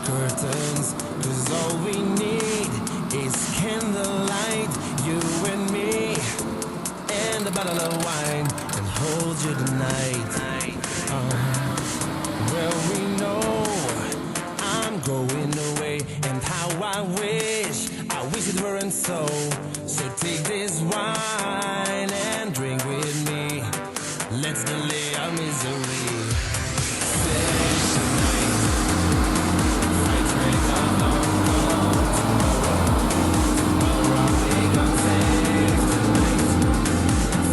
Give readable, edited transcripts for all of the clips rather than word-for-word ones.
curtains, 'cause all we need is candlelight, you and me, and a bottle of wine, and hold you tonight. Well, we know I'm going away, and how I wish it weren't so. So take this wine and drink with me. Let's delay our misery. Stay tonight. Fight to break our dawn. Tomorrow we gon' save tonight.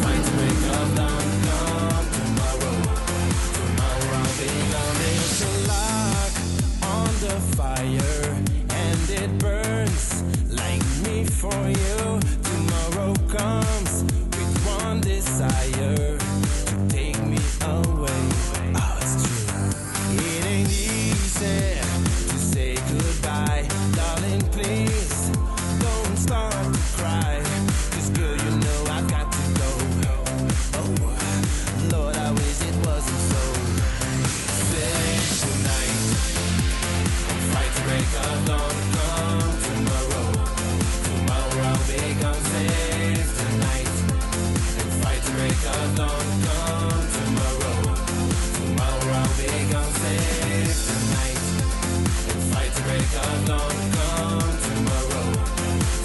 Fight to break our dawn. Tomorrow we gon' There's a log on the fire, and it burns like me for you. Tomorrow comes with one desire, to take me away. Oh, it's true. It ain't easy to say goodbye, darling. Please don't start to cry, 'cause girl, you know I've got to go. Oh, Lord, I wish it wasn't so. Stay tonight. Fight to break our dawn. Come tomorrow. Tomorrow we gon' save tonight. And fight to break our dawn. Come tomorrow. Tomorrow we gon' save tonight. And fight to break our dawn. Come tomorrow.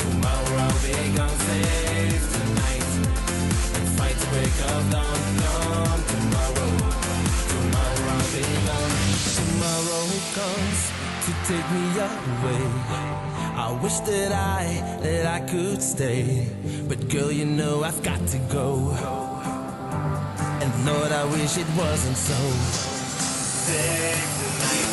Tomorrow we gon' save tonight. And fight to break our dawn. Come tomorrow. Tomorrow we gon' Tomorrow comes to take me away. I wish that I could stay, but girl, you know I've got to go. And Lord, I wish it wasn't so. Save the night.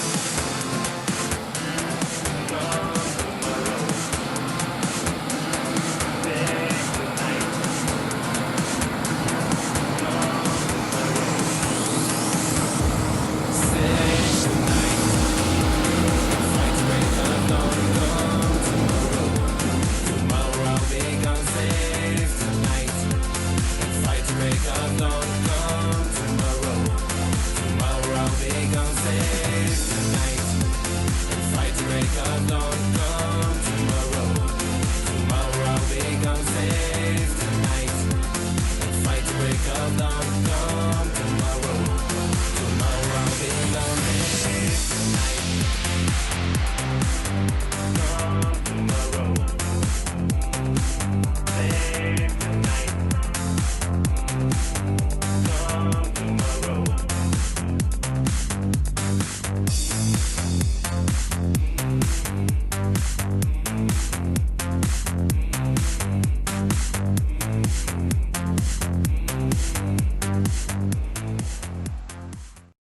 Tomorrow we gon' save tonight, and fight to break our dawn.